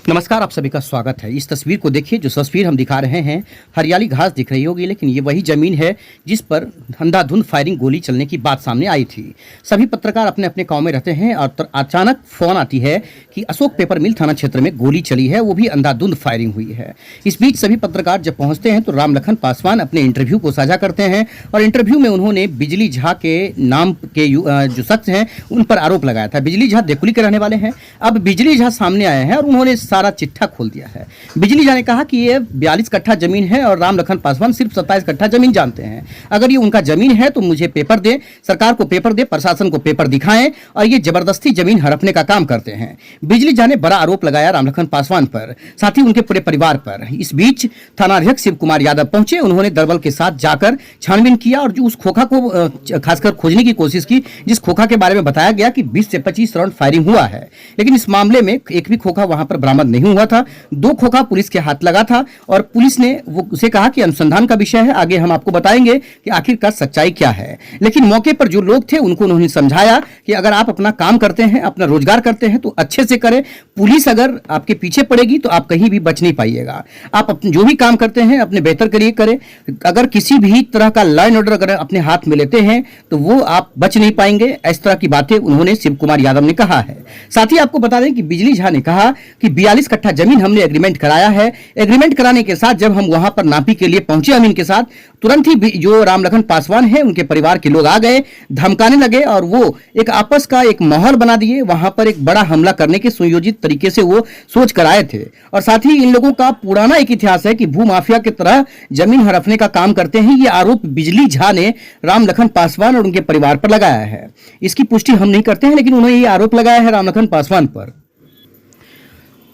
नमस्कार, आप सभी का स्वागत है। इस तस्वीर को देखिए। जो तस्वीर हम दिखा रहे हैं, हरियाली घास दिख रही होगी, लेकिन ये वही जमीन है जिस पर अंधाधुंध फायरिंग गोली चलने की बात सामने आई थी। सभी पत्रकार अपने अपने गांव में रहते हैं और अचानक फोन आती है कि अशोक पेपर मिल थाना क्षेत्र में गोली चली है, वो भी अंधाधुंध फायरिंग हुई है। इस बीच सभी पत्रकार जब पहुंचते हैं तो रामलखन पासवान अपने इंटरव्यू को साझा करते हैं और इंटरव्यू में उन्होंने बिजली झा के नाम के जो शख्स हैं उन पर आरोप लगाया था। बिजली झा देकुली के रहने वाले हैं। अब बिजली झा सामने आए हैं और उन्होंने सारा चिट्ठा खोल दिया है। बिजली झा ने कहा कि ये 42 कट्ठा जमीन है और रामलखन पासवान सिर्फ 27 कट्ठा जमीन जानते हैं। अगर ये उनका जमीन है तो मुझे पेपर दे, सरकार को पेपर दे, प्रशासन को पेपर दिखाएं, और ये जबरदस्ती जमीन हड़पने का काम करते हैं। बिजली झा ने बड़ा आरोप लगाया रामलखन पासवान पर, साथ ही उनके पूरे परिवार पर। इस बीच थानाध्यक्ष शिव कुमार यादव पहुंचे। उन्होंने दलबल के साथ जाकर छानबीन किया और जो उस खोखा को खासकर खोजने की कोशिश की जिस खोखा के बारे में बताया गया कि 20 से 25 राउंड फायरिंग हुआ है, लेकिन इस मामले में एक भी खोखा वहां पर बरामद नहीं हुआ था। 2 खोखा पुलिस के हाथ लगा था और पुलिस ने उसे कहा कि अनुसंधान का विषय है, आगे हम आपको बताएंगे कि आखिरकार सच्चाई क्या है। लेकिन मौके पर जो लोग थे उनको उन्होंने समझाया कि अगर आप अपना काम करते हैं, अपना रोजगार करते हैं तो अच्छे से करें। पुलिस अगर आपके पीछे पड़ेगी तो आप कहीं भी बच नहीं पाइएगा। आप जो भी काम करते हैं अपने बेहतर के लिए करें। अगर किसी भी तरह का लॉ एंड ऑर्डर अगर अपने हाथ में लेते हैं तो वो आप बच नहीं पाएंगे। इस तरह की बातें उन्होंने शिव कुमार यादव ने कहा है। साथ ही आपको बता दें कि बिजली झा ने कहा कि 42 कट्ठा जमीन हमने एग्रीमेंट कराया है। एग्रीमेंट कराने के साथ जब हम वहां पर नापी के लिए पहुंचे अमीन के साथ, तुरंत ही जो रामलखन पासवान है उनके परिवार के लोग आ गए, धमकाने लगे और वो एक आपस का एक माहौल बना दिए। वहां पर एक बड़ा हमला करने के सुयोजित तरीके से वो सोच कर आए थे। और साथ ही इन लोगों का पुराना एक इतिहास है कि भूमाफिया की तरह जमीन हड़पने का काम करते हैं। ये आरोप बिजली झा ने रामलखन पासवान और उनके परिवार पर लगाया है। इसकी पुष्टि हम नहीं करते हैं, लेकिन उन्होंने ये आरोप लगाया है रामलखन पासवान पर।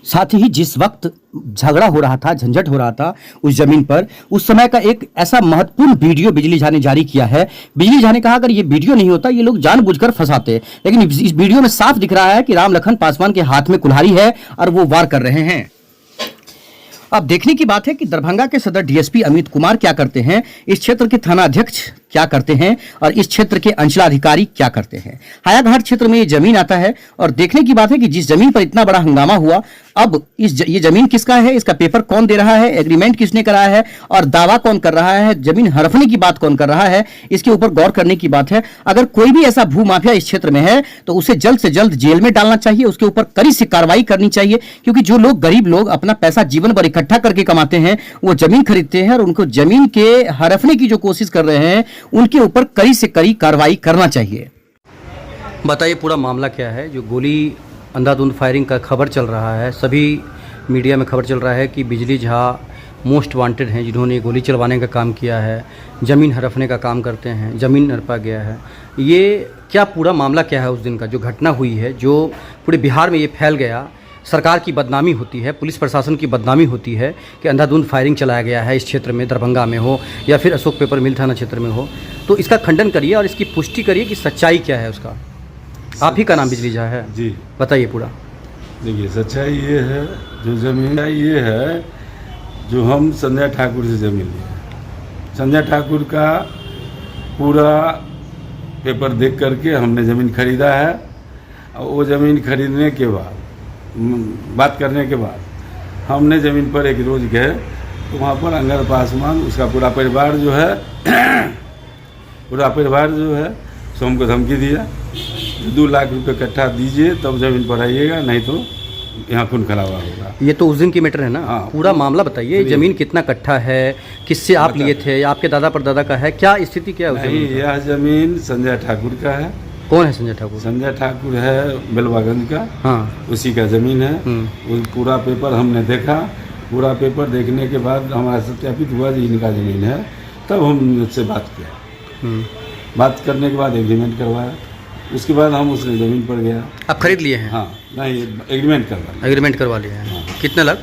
साथ ही जिस वक्त झगड़ा हो रहा था, झंझट हो रहा था उस जमीन पर, उस समय का एक ऐसा महत्वपूर्ण वीडियो बिजली झा ने जारी किया है। बिजली झा ने कहा अगर ये वीडियो नहीं होता ये लोग जानबूझकर फंसाते, लेकिन इस वीडियो में साफ दिख रहा है कि रामलखन पासवान के हाथ में कुल्हाड़ी है और वो वार कर रहे हैं। अब देखने की बात है कि दरभंगा के सदर डीएसपी अमित कुमार क्या करते हैं, इस क्षेत्र के थाना अध्यक्ष क्या करते हैं और इस क्षेत्र के अंचलाधिकारी क्या करते हैं। हायाघाट क्षेत्र में ये जमीन आता है और देखने की बात है कि जिस जमीन पर इतना बड़ा हंगामा हुआ, अब ये जमीन किसका है, इसका पेपर कौन दे रहा है, एग्रीमेंट किसने कराया है और दावा कौन कर रहा है, जमीन हड़पने की बात कौन कर रहा है, इसके ऊपर गौर करने की बात है। अगर कोई भी ऐसा भूमाफिया इस क्षेत्र में है तो उसे जल्द से जल्द जेल में डालना चाहिए, उसके ऊपर कड़ी से कार्रवाई करनी चाहिए। क्योंकि जो लोग गरीब लोग अपना पैसा जीवन भर इकट्ठा करके कमाते हैं, वो जमीन खरीदते हैं और उनको जमीन के हड़पने की जो कोशिश कर रहे हैं उनके ऊपर कड़ी से कड़ी कार्रवाई करना चाहिए। बताइए पूरा मामला क्या है। जो गोली अंधाधुंध फायरिंग का खबर चल रहा है, सभी मीडिया में खबर चल रहा है कि बिजली झा मोस्ट वांटेड हैं जिन्होंने गोली चलवाने का काम किया है, ज़मीन हड़पने का काम करते हैं, ज़मीन हड़पा गया है। ये क्या पूरा मामला क्या है उस दिन का जो घटना हुई है, जो पूरे बिहार में ये फैल गया। सरकार की बदनामी होती है, पुलिस प्रशासन की बदनामी होती है कि अंधाधुंध फायरिंग चलाया गया है इस क्षेत्र में, दरभंगा में हो या फिर अशोक पेपर मिल थाना क्षेत्र में हो। तो इसका खंडन करिए और इसकी पुष्टि करिए कि सच्चाई क्या है उसका। आप ही का नाम बिजली झा है जी, बताइए पूरा। देखिए सच्चाई ये है, जो ज़मीन ये है जो हम संजय ठाकुर से ज़मीन लिए। संजय ठाकुर का पूरा पेपर देख करके हमने ज़मीन खरीदा है। और वो ज़मीन खरीदने के बाद, बात करने के बाद, हमने ज़मीन पर एक रोज़ गए तो वहाँ पर अंगर पासवान उसका पूरा परिवार जो है सो हमको धमकी दिया 2 लाख रुपए कट्ठा दीजिए तब ज़मीन पर आइएगा, नहीं तो यहाँ खून खराबा होगा। ये तो उस दिन की मैटर है ना। हाँ, पूरा मामला बताइए। ज़मीन कितना कट्ठा है, किससे आप लिए थे, आपके दादा परदादा का है, क्या स्थिति क्या है? यह ज़मीन संजय ठाकुर का है। कौन है संजय ठाकुर? संजय ठाकुर है बेलवागंज का। हाँ, उसी का ज़मीन है। वो पूरा पेपर हमने देखा। पूरा पेपर देखने के बाद हमारा सत्यापित हुआ कि इनका ज़मीन है। तब हम उससे बात किया। बात करने के बाद एग्रीमेंट करवाया। उसके बाद हम उस ज़मीन पर गया। आप खरीद लिए हैं? हाँ, नहीं एग्रीमेंट करवा लिए हैं। हाँ। कितने लाख?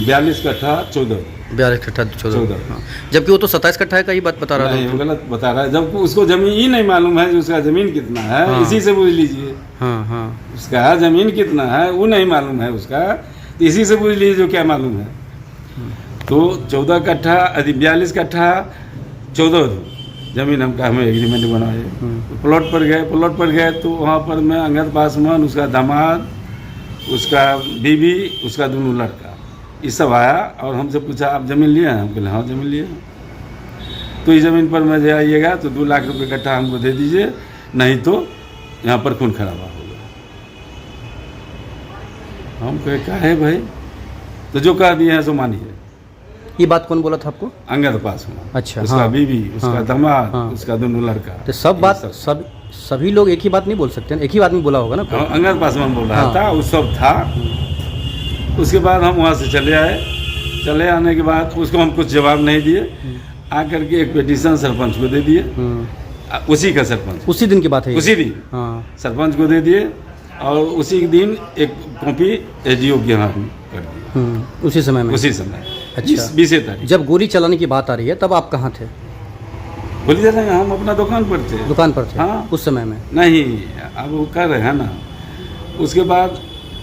42 कट्ठा 14। 42 कट्ठा 14। हाँ। जबकि वो तो 27 कट्ठा का ही बात बता रहा था। गलत बता रहा है, जब उसको ज़मीन ही नहीं मालूम है जो उसका ज़मीन कितना है। हाँ। इसी से पूछ लीजिए। हाँ हाँ, उसका ज़मीन कितना है वो नहीं मालूम है उसका, तो इसी से पूछ लीजिए जो क्या मालूम है। तो 14 कट्ठा 42 कट्ठा 14 ज़मीन हमें एग्रीमेंट बनाए। प्लॉट पर गए तो वहाँ पर मैं अंगद पासवान, उसका दामाद उसका बीवी, उसका दोनों लड़का, ये सब आया और हमसे पूछा आप ज़मीन लिए हैं? हम बोले हाँ ज़मीन लिए हैं। तो इस ज़मीन पर मैं आइएगा तो 2 लाख रुपए कट्ठा हमको दे दीजिए, नहीं तो यहाँ पर खून खराबा होगा। हम कहे क्या है भाई, तो जो कह दिए हैं सो मानिए। ये बात कौन बोला था आपको? अंगद पासवान, अच्छा, उसका हाँ, बीवी, उसका हाँ, दामाद, हाँ। उसका दोनों लड़का। तो सब बात सभी लोग एक ही बात नहीं बोल सकते ना, एक ही आदमी बोला होगा ना कोई? अंगद पासवान बोल रहा हाँ। था, वो सब था। उसके बाद हम वहाँ से चले आए। चले आने के बाद उसको हम कुछ जवाब नहीं दिए, आकर के एक पिटीशन सरपंच को दे दिए। उसी का सरपंच, उसी दिन की बात है ये? उसी दिन हाँ। सरपंच को दे दिए और उसी दिन एक कॉपी एसडीओ के हाथ में कर दी, उसी समय में? उसी समय। अच्छा। 20 तारीख जब गोली चलाने की बात आ रही है तब आप कहाँ थे? बोली जा रहे हैं हम अपना दुकान पर थे। दुकान पर थे? हाँ। उस समय में? नहीं, अब वो कर रहे हैं ना। उसके बाद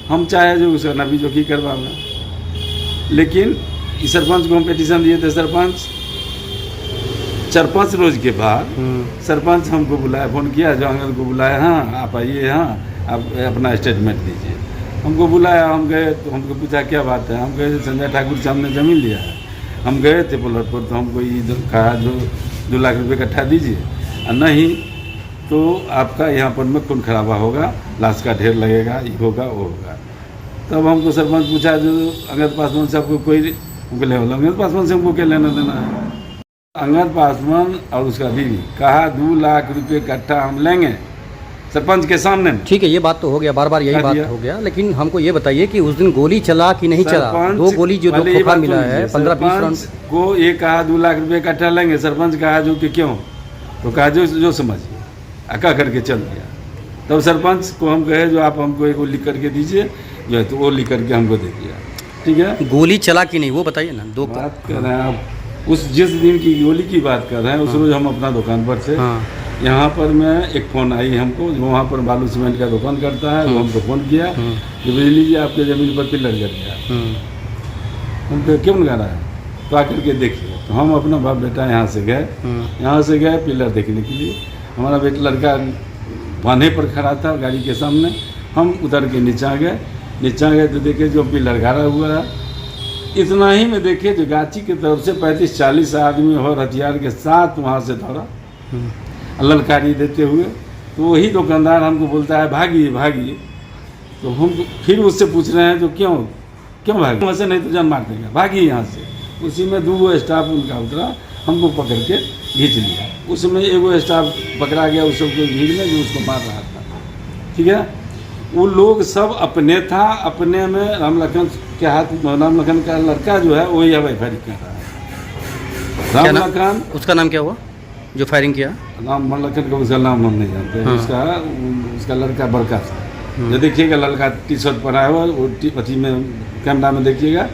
हम चाहे जो उसका नबी जो की करवाना, लेकिन इस सरपंच को हम पिटीशन दिए थे। सरपंच 4-5 रोज के बाद सरपंच हमको बुलाया, फ़ोन किया, जो अंगद को बुलाया, हाँ आप आइए, हाँ आप अपना स्टेटमेंट दीजिए। हमको बुलाया, हम गए तो हमको पूछा क्या बात है। हम गए संजय ठाकुर से हमने ज़मीन लिया है। हम गए थे प्लॉट पर, तो हमको ये कहा जो 2 लाख रुपए इकट्ठा दीजिए, और नहीं तो आपका यहाँ पर में खून खराबा होगा, लाश का ढेर लगेगा, ये होगा वो होगा। तब हमको सरपंच पूछा जो अंगद पासवान से आपको कोई, बोले अंगद पासवान से हमको क्या लेना देना है। अंगद पासवान और उसका बीवी कहा 2 लाख रुपए इकट्ठा हम लेंगे सरपंच के सामने में। ठीक है, ये बात तो हो गया, बार बार यही बात हो गया, लेकिन हमको ये बताइए कि उस दिन गोली चला कि नहीं चला? 2 गोली जो दो खोखा मिला है, 15-20 राउंड को ये कहा 2 लाख रुपए इकट्ठा लेंगे। सरपंच कहा जो कि क्यों, तो कहा जो समझिए, अका करके चल दिया। तब सरपंच को हम कहे जो आप हमको एक लिख करके दीजिए, जो है तो वो लिख करके हमको दे दिया। ठीक है, गोली चला कि नहीं वो बताइए ना। 2 बात कर रहे हैं आप उस जिस दिन की गोली की बात कर रहे हैं, उस रोज हम अपना दुकान पर थे। हाँ। यहाँ पर मैं एक फ़ोन आई हमको, जो वहाँ पर बालू सीमेंट का दुकान करता है, वो हमको फ़ोन किया कि बिजली जी आपके ज़मीन पर पिलर गिर गया। हम कहे क्यों गिरा है, तो आकर के देखिए। तो हम अपना बाप बेटा यहाँ से गए पिलर देखने के लिए। हमारा एक लड़का बांधे पर खड़ा था गाड़ी के सामने। हम उतर के नीचा गए तो देखे जो पिलर गाड़ा हुआ है। इतना ही में देखे जो गाची की तरफ से 35-40 आदमी और हथियार के साथ वहाँ से दौड़ा, ललकारी देते हुए। तो वही दुकानदार हमको बोलता है भागिए। तो हम फिर उससे पूछ रहे हैं जो क्यों भागी, वैसे नहीं तो जान मार देगा, भागिए यहाँ से। उसी में 2 स्टाफ उनका उतरा, हमको पकड़ के खींच लिया। उसमें 1 स्टाफ पकड़ा गया उस सबको भीड़ में जो उसको मार रहा था। ठीक है, वो लोग सब अपने था, अपने में राम लखन के हाथ, राम लखन का लड़का जो है वही हवाई फायरिंग कर रहा है। राम लखन, उसका नाम क्या हुआ जो फायरिंग किया? राम लखन का उसका नाम हम नहीं जानते। हाँ। उसका लड़का बड़का था, जो देखिएगा लड़का टी-शर्ट पहना हुआ, वो अथी में कैमरा में देखिएगा।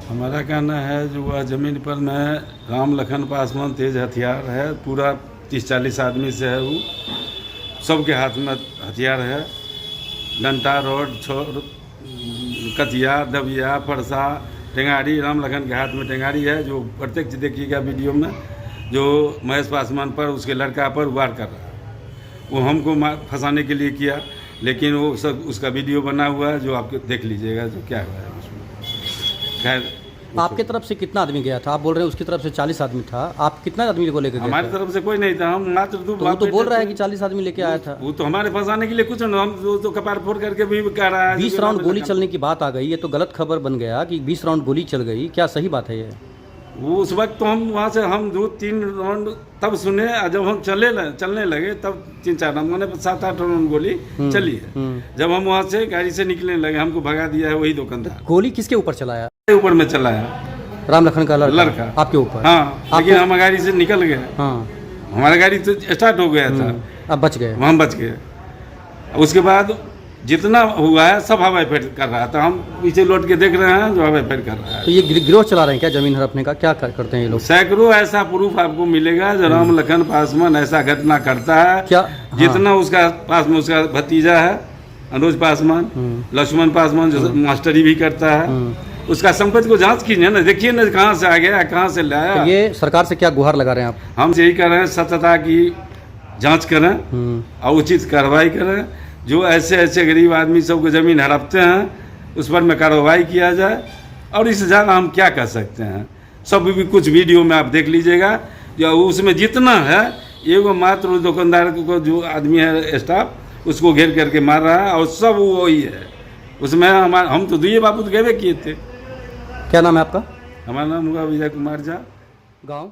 हमारा कहना है जो वह ज़मीन पर में राम लखन पासवान तेज हथियार है, पूरा 30-40 आदमी से है। वो सबके हाथ में हथियार है, डंटा, रॉड, कथिया, दबिया, फरसा, टेंगारी। राम लखन के हाथ में टेंगारी है, जो प्रत्यक्ष देखिएगा वीडियो में, जो महेश पासवान पर, उसके लड़का पर वार कर रहा है। वो हमको फंसाने के लिए किया, लेकिन वो सब उसका वीडियो बना हुआ है, जो आप देख लीजिएगा जो क्या हुआ है उसमें। खैर, आपके तरफ से कितना आदमी गया था? आप बोल रहे हैं उसकी तरफ से 40 आदमी था, आप कितना आदमी को लेकर गए? हमारी तरफ से कोई नहीं था, हम मात्र 2 तो वो तो बोल रहा है कि 40 आदमी लेके आया था। वो तो हमारे फंसाने के लिए कुछ नहीं, हम तो कपार फोड़ करके भी कह रहा है। 20 राउंड गोली चलने की बात आ गई, ये तो गलत खबर बन गया कि 20 राउंड गोली चल गई, क्या सही बात है ये? वो उस वक्त तो हम वहाँ से हम 2-3 राउंड तब सुने, जब हम चलने लगे तब 3-4 राउंड, मैंने 7-8 राउंड गोली चली है। जब हम वहाँ से गाड़ी से निकलने लगे, हमको भगा दिया है वही दुकानदार। गोली किसके ऊपर चलाया? ऊपर में चलाया, राम लखन का लड़का आपके ऊपर? हाँ, लेकिन हम गाड़ी से निकल गए। हाँ, हमारा गाड़ी तो स्टार्ट हो गया था, अब बच गए। हम बच गए। उसके बाद जितना हुआ है सब हवाई फायर कर रहा था, हम पीछे लौट के देख रहे हैं जो हवाई फायर कर रहा है। तो ये गिरोह चला रहे हैं क्या जमीन हड़पने का? क्या करते हैं ये लोग? सैकड़ों ऐसा प्रूफ आपको मिलेगा जो राम लखन पासवान ऐसा घटना करता है। क्या? जितना उसका पास में उसका भतीजा है अनुज पासवान, लक्ष्मण पासवान जो मास्टरी भी करता है, उसका संपत्ति को जांच कीजिए ना, देखिए ना कहाँ से आ गया, कहाँ से लाया। तो ये सरकार से क्या गुहार लगा रहे हैं आप? हम यही कर रहे हैं, सत्यता की जांच करें और उचित कार्रवाई करें, जो ऐसे ऐसे गरीब आदमी सबको ज़मीन हड़पते हैं उस पर में कार्रवाई किया जाए। और इससे ज़्यादा हम क्या कर सकते हैं। सब भी कुछ वीडियो में आप देख लीजिएगा, जो उसमें जितना है एगो मात्र दुकानदार को जो आदमी है स्टाफ उसको घेर करके मार रहा है और सब वही है उसमें। हम तो दुए बाबू गए किए थे। क्या नाम है आपका? हमारा नाम हुआ विजय कुमार झा। गांव?